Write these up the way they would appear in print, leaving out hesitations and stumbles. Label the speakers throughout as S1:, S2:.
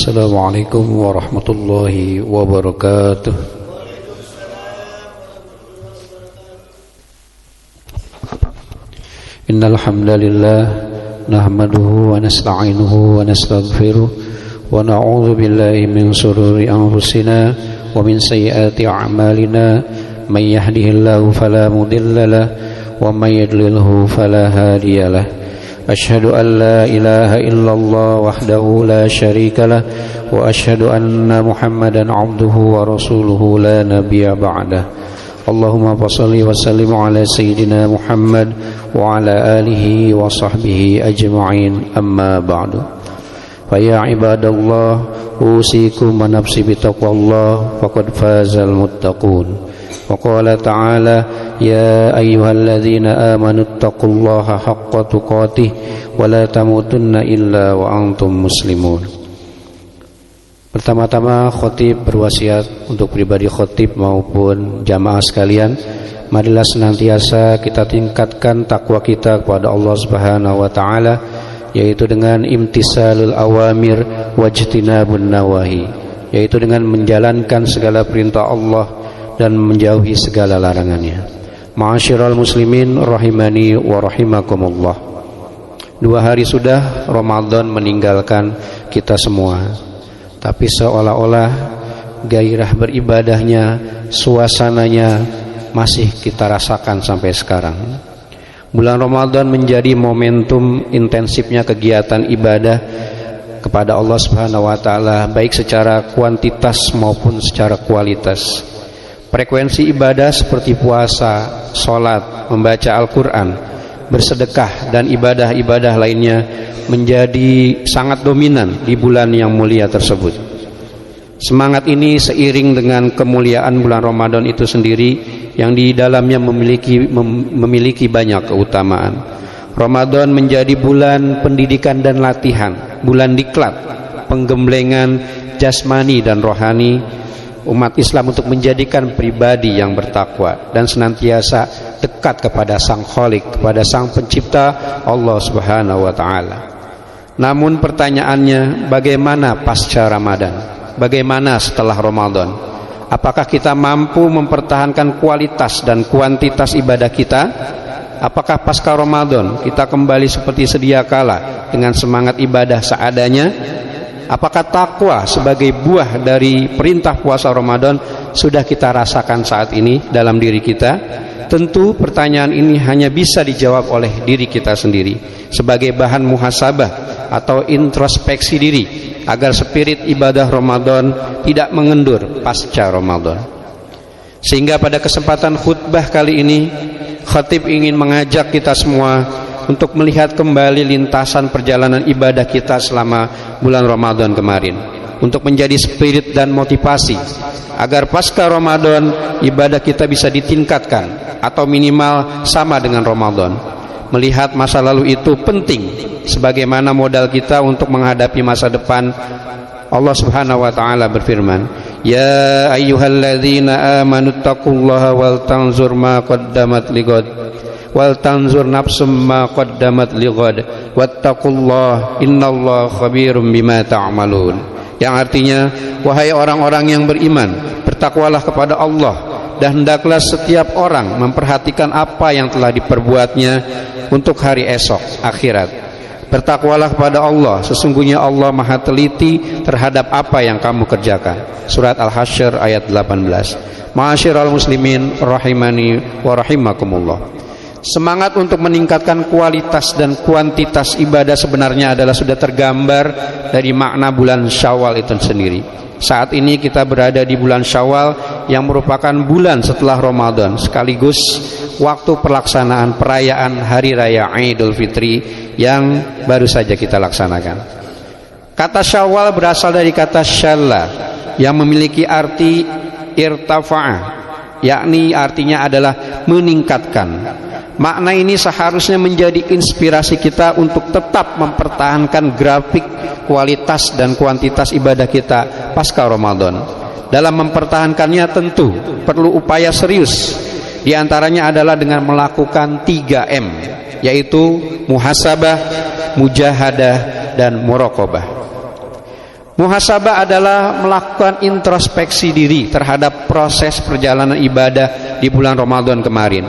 S1: Assalamualaikum warahmatullahi wabarakatuh. Innal hamdalillah nahmaduhu wa nasta'inuhu wa nastaghfiruh wa na'udzu billahi min shururi anfusina wa min sayyiati a'malina may yahdihillahu fala mudilla lahu wa may yudlilhu fala hadiyalah. Asyhadu an la ilaha illallah wahdahu la syarika lah wa asyhadu anna Muhammadan abduhu wa rasuluhu la nabiyya ba'dah. Allahumma shalli wa sallim ala sayyidina Muhammad wa ala alihi wa sahbihi ajma'in, amma ba'du. Fa ya ibadallah, usikum wa nafsi bitaqwallah faqad fazal muttaqun. Wa qala ta'ala ya ayyuhalladzina amanu taqullaha haqqa tuqatih wa la tamutunna illa wa antum muslimun. Pertama-tama khatib berwasiat untuk pribadi khatib maupun jamaah sekalian, marilah senantiasa kita tingkatkan takwa kita kepada Allah Subhanahu wa taala, yaitu dengan imtisalul awamir wajtinabun nawahi, yaitu dengan menjalankan segala perintah Allah dan menjauhi segala larangannya. Ma'asyiral muslimin rahimani wa rahimakumullah. 2 hari sudah Ramadan meninggalkan kita semua, tapi seolah-olah gairah beribadahnya, suasananya masih kita rasakan sampai sekarang. Bulan Ramadan menjadi momentum intensifnya kegiatan ibadah kepada Allah Subhanahu wa taala, baik secara kuantitas maupun secara kualitas. Frekuensi ibadah seperti puasa, sholat, membaca Al-Quran, bersedekah, dan ibadah-ibadah lainnya menjadi sangat dominan di bulan yang mulia tersebut. Semangat ini seiring dengan kemuliaan bulan Ramadan itu sendiri yang di dalamnya memiliki banyak keutamaan. Ramadan menjadi bulan pendidikan dan latihan, bulan diklat, penggemblengan jasmani dan rohani umat Islam untuk menjadikan pribadi yang bertakwa dan senantiasa dekat kepada Sang Khalik, kepada Sang Pencipta Allah Subhanahu wa taala. Namun pertanyaannya, bagaimana pasca Ramadan? Bagaimana setelah Ramadan? Apakah kita mampu mempertahankan kualitas dan kuantitas ibadah kita? Apakah pasca Ramadan kita kembali seperti sedia kala dengan semangat ibadah seadanya? Apakah takwa sebagai buah dari perintah puasa Ramadan sudah kita rasakan saat ini dalam diri kita? Tentu pertanyaan ini hanya bisa dijawab oleh diri kita sendiri sebagai bahan muhasabah atau introspeksi diri agar spirit ibadah Ramadan tidak mengendur pasca Ramadan. Sehingga pada kesempatan khutbah kali ini, khatib ingin mengajak kita semua untuk melihat kembali lintasan perjalanan ibadah kita selama bulan Ramadan kemarin, untuk menjadi spirit dan motivasi agar pasca Ramadan ibadah kita bisa ditingkatkan atau minimal sama dengan Ramadan. Melihat masa lalu itu penting sebagaimana modal kita untuk menghadapi masa depan. Allah Subhanahu wa taala berfirman, ya ayyuhalladzina amanu taqullaha wal tanzur ma qaddamat lighad wal tanzur nafsum ma qaddamat lighad wattaqullah innallaha khabirum bima ta'malun. Yang artinya, wahai orang-orang yang beriman, bertakwalah kepada Allah dan hendaklah setiap orang memperhatikan apa yang telah diperbuatnya untuk hari esok akhirat. Bertakwalah kepada Allah, sesungguhnya Allah Maha teliti terhadap apa yang kamu kerjakan. Surat Al-Hasyr ayat 18. Ma'asyiral muslimin rahimani wa rahimakumullah. Semangat untuk meningkatkan kualitas dan kuantitas ibadah sebenarnya adalah sudah tergambar dari makna bulan Syawal itu sendiri. Saat ini kita berada di bulan Syawal yang merupakan bulan setelah Ramadan, sekaligus waktu pelaksanaan perayaan Hari Raya Idul Fitri yang baru saja kita laksanakan. Kata Syawal berasal dari kata syalla yang memiliki arti irtafa'a, yakni artinya adalah meningkatkan. Makna ini seharusnya menjadi inspirasi kita untuk tetap mempertahankan grafik kualitas dan kuantitas ibadah kita pasca Ramadan. Dalam mempertahankannya tentu perlu upaya serius. Di antaranya adalah dengan melakukan 3M, yaitu muhasabah, mujahadah, dan muraqabah. Muhasabah adalah melakukan introspeksi diri terhadap proses perjalanan ibadah di bulan Ramadan kemarin.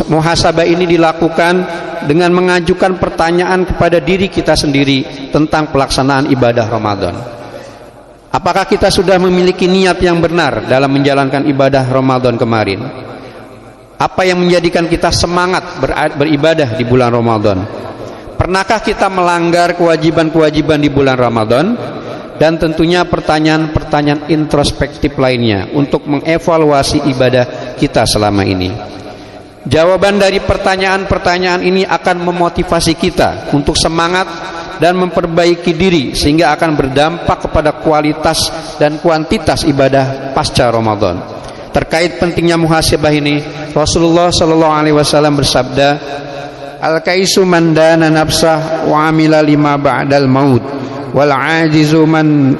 S1: Muhasabah ini dilakukan dengan mengajukan pertanyaan kepada diri kita sendiri tentang pelaksanaan ibadah Ramadan. Apakah kita sudah memiliki niat yang benar dalam menjalankan ibadah Ramadan kemarin? Apa yang menjadikan kita semangat beribadah di bulan Ramadan? Pernahkah kita melanggar kewajiban-kewajiban di bulan Ramadan? Dan tentunya pertanyaan-pertanyaan introspektif lainnya untuk mengevaluasi ibadah kita selama ini. Jawaban dari pertanyaan-pertanyaan ini akan memotivasi kita untuk semangat dan memperbaiki diri, sehingga akan berdampak kepada kualitas dan kuantitas ibadah pasca Ramadan. Terkait pentingnya muhasabah ini, Rasulullah SAW bersabda, "Al-kaisu man dana nafsah wa amila lima ba'dal maut, wal ajizu man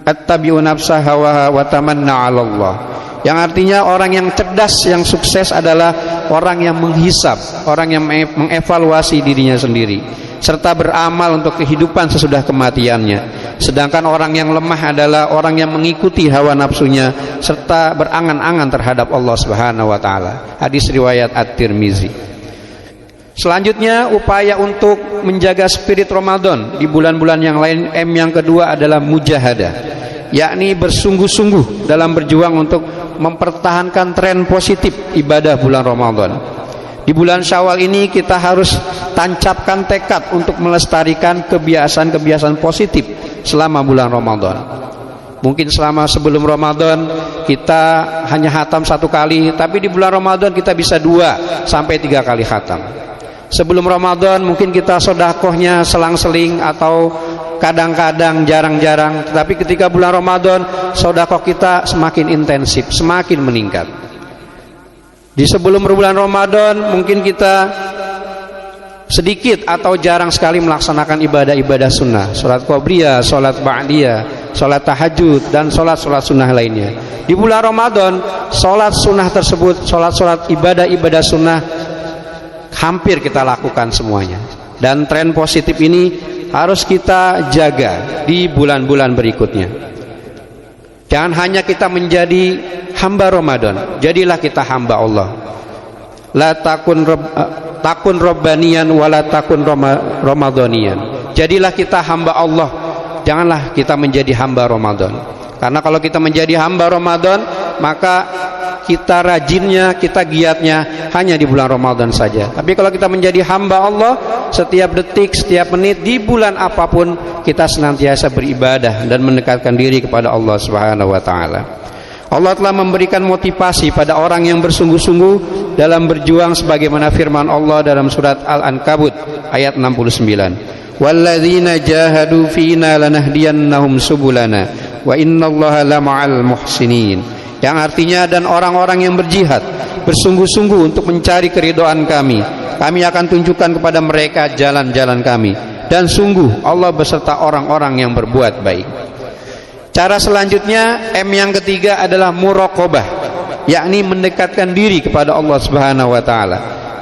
S1: attabi'u nafsah hawaha wa tamanna 'ala Allah." Yang artinya orang yang cerdas, yang sukses adalah orang yang menghisab, orang yang mengevaluasi dirinya sendiri, serta beramal untuk kehidupan sesudah kematiannya. Sedangkan orang yang lemah adalah orang yang mengikuti hawa nafsunya serta berangan-angan terhadap Allah Subhanahu wa taala. Hadis riwayat At-Tirmizi. Selanjutnya, upaya untuk menjaga spirit Ramadan di bulan-bulan yang lain, yang kedua adalah mujahadah, yakni bersungguh-sungguh dalam berjuang untuk mempertahankan tren positif ibadah bulan Ramadan. Di bulan Syawal ini kita harus tancapkan tekad untuk melestarikan kebiasaan-kebiasaan positif selama bulan Ramadan. Mungkin selama sebelum Ramadan kita hanya khatam 1 kali, tapi di bulan Ramadan kita bisa 2 sampai 3 kali khatam. Sebelum Ramadan mungkin kita sedekahnya selang-seling atau kadang-kadang jarang-jarang, tetapi ketika bulan Ramadan sedekah kita semakin intensif, semakin meningkat. Di sebelum bulan Ramadan mungkin kita sedikit atau jarang sekali melaksanakan ibadah-ibadah sunnah, sholat qobliyah, sholat ba'diyah, sholat tahajud, dan sholat-sholat sunnah lainnya. Di bulan Ramadan sholat sunnah tersebut, sholat-sholat ibadah-ibadah sunnah hampir kita lakukan semuanya. Dan tren positif ini harus kita jaga di bulan-bulan berikutnya. Jangan hanya kita menjadi hamba Ramadan, jadilah kita hamba Allah. La takun rabbaniyan wala takun ramadhaniyan. Jadilah kita hamba Allah, janganlah kita menjadi hamba Ramadan. Karena kalau kita menjadi hamba Ramadan, maka kita rajinnya, kita giatnya hanya di bulan Ramadan saja. Tapi kalau kita menjadi hamba Allah, setiap detik, setiap menit, di bulan apapun kita senantiasa beribadah dan mendekatkan diri kepada Allah Subhanahu wa taala. Allah telah memberikan motivasi pada orang yang bersungguh-sungguh dalam berjuang, sebagaimana firman Allah dalam surat Al-Ankabut ayat 69. Walladzina jahadu fina lanahdiyannahum subulana wa innallaha lama'al muhsinin. Yang artinya, dan orang-orang yang berjihad bersungguh-sungguh untuk mencari keridhaan kami akan tunjukkan kepada mereka jalan-jalan kami, dan sungguh Allah beserta orang-orang yang berbuat baik. Cara selanjutnya, yang ketiga adalah muraqabah, yakni mendekatkan diri kepada Allah Subhanahu wa taala.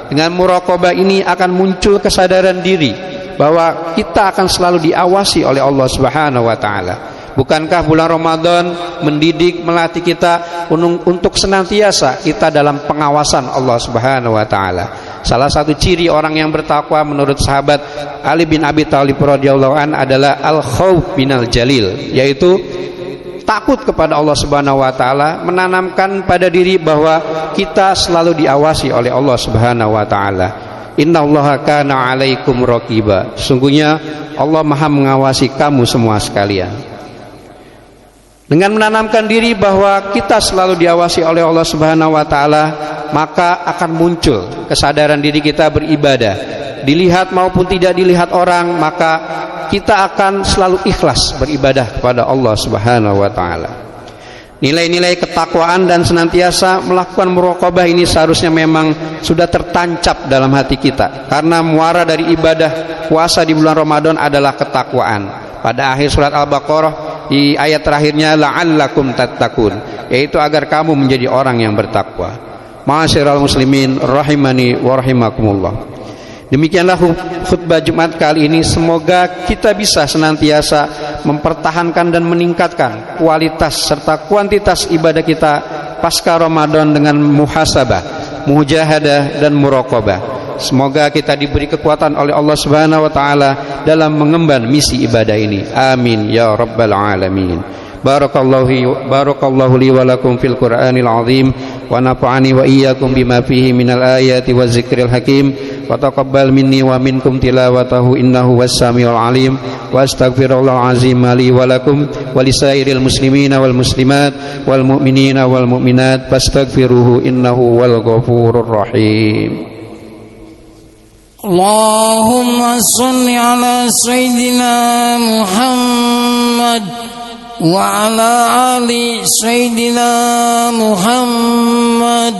S1: Dengan muraqabah ini akan muncul kesadaran diri bahwa kita akan selalu diawasi oleh Allah Subhanahu wa taala. Bukankah bulan Ramadan mendidik, melatih kita untuk senantiasa kita dalam pengawasan Allah Subhanahu wa taala. Salah satu ciri orang yang bertakwa menurut sahabat Ali bin Abi Thalib radhiyallahu an adalah al-khauf minal jalil, yaitu takut kepada Allah Subhanahu wa taala, menanamkan pada diri bahwa kita selalu diawasi oleh Allah Subhanahu wa taala. Innallaha kana 'alaikum raqiba. Sungguhnya Allah Maha mengawasi kamu semua sekalian. Dengan menanamkan diri bahwa kita selalu diawasi oleh Allah Subhanahu wa taala, maka akan muncul kesadaran diri kita beribadah. Dilihat maupun tidak dilihat orang, maka kita akan selalu ikhlas beribadah kepada Allah Subhanahu wa taala. Nilai-nilai ketakwaan dan senantiasa melakukan muraqabah ini seharusnya memang sudah tertancap dalam hati kita, karena muara dari ibadah puasa di bulan Ramadan adalah ketakwaan. Pada akhir surat Al-Baqarah di ayat terakhirnya, la'allakum tattaqun, yaitu agar kamu menjadi orang yang bertakwa. Ma'asyiral muslimin rahimani wa rahimakumullah. Demikianlah khutbah Jumat kali ini. Semoga kita bisa senantiasa mempertahankan dan meningkatkan kualitas serta kuantitas ibadah kita pasca Ramadan dengan muhasabah, mujahadah dan muraqabah. Semoga kita diberi kekuatan oleh Allah Subhanahu wa taala dalam mengemban misi ibadah ini. Amin ya rabbal alamin. Barakallahu li wa lakum fil Qur'anil azim wa nafa'ani wa iyyakum bima fihi minal ayati wa zikril hakim wa taqabbal minni wa minkum tilawatahu innahu was-sami'ul alim wa astaghfirullahal azim li wa lakum wa lisairil muslimina wal muslimat wal mu'minina wal mu'minat fastaghfiruhu innahu wal ghafurur rahim.
S2: Allahumma shalli ala sayyidina Muhammad wa ala ali sayyidina Muhammad.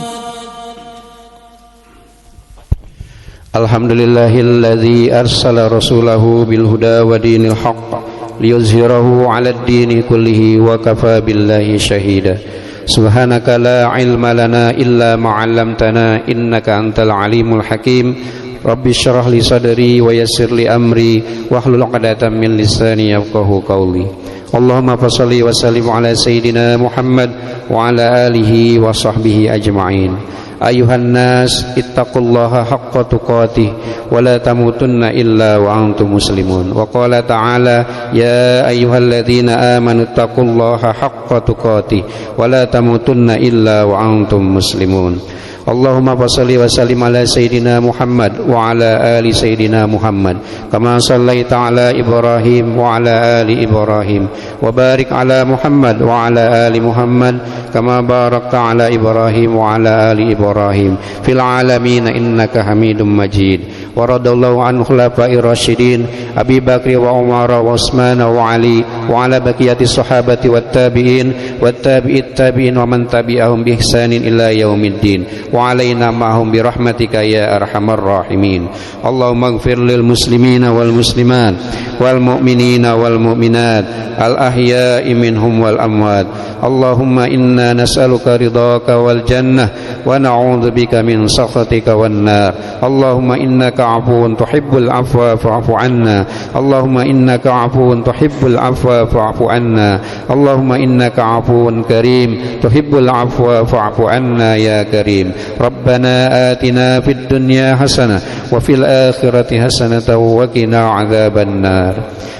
S1: Alhamdulillahilladzi arsala rasulahu bil huda wa dinil haqq liyuzhirahu 'alad dini kullihi wa kafa billahi shahida. Subhanaka la ilma lana illa ma 'allamtana innaka antal alimul hakim. Rabbi syrah li sadri wa yassir li amri wahlul 'uqdatam min lisani yafqahu qawli. Allahumma fashalli wa sallim ala sayyidina Muhammad wa ala alihi wa sahbihi ajma'in. Ayuhan nas ittaqullaha haqqa tuqatih wa la tamutunna illa wa antum muslimun. Wa qala ta'ala ya ayyuhalladzina amanu ittaqullaha haqqa tuqatih wa la tamutunna illa wa antum muslimun. Allahumma fashalli wa sallim ala sayyidina Muhammad wa ala ali sayyidina Muhammad kama sallaita ala Ibrahim wa ala ali Ibrahim wa barik ala Muhammad wa ala ali Muhammad kama barakta ala Ibrahim wa ala ali Ibrahim fil alamin innaka Hamidum Majid. Wa radallahu an khulafa'ir rasyidin Abi Bakr wa Umar wa Utsman wa Ali wa ala baqiyati sahabati wat tabi'in wat tabi'it tabi'in wa man tabi'ahum bi ihsanin ila yaumiddin wa alaina ma'hum bi rahmatika ya arhamar rahimin. Allahumma ighfir lil muslimina wal muslimat wal mu'minina wal mu'minat al ahya'i minhum wal amwat. Allahumma inna nas'aluka ridhaka wal jannah wa na'udzubika min sakhatika wan nar. Allahumma innaka afuwun tuhibbul afwa fa'fu anna. Allahumma innaka afuwun tuhibbul afwa fa'fu anna. Allahumma innaka afuwun karim tuhibbul afwa fa'fu anna ya karim. Rabbana atina fid dunya hasanah wa fil akhirati hasanatan wa qina adzaban nar.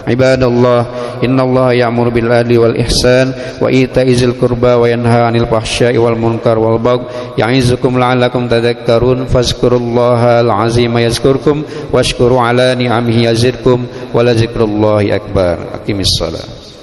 S1: Ibadallah, innallaha ya'muru bil adli wal ihsan wa ita'izil qurba wa yanha 'anil fahsya'i wal munkar wal baghi ya'izukum la'allakum tadhakkarun. Fazkurullahal 'azima yazkurkum washkuru 'ala ni'amihi yazidkum wa la dzikrullahi akbar. Aqimissalah.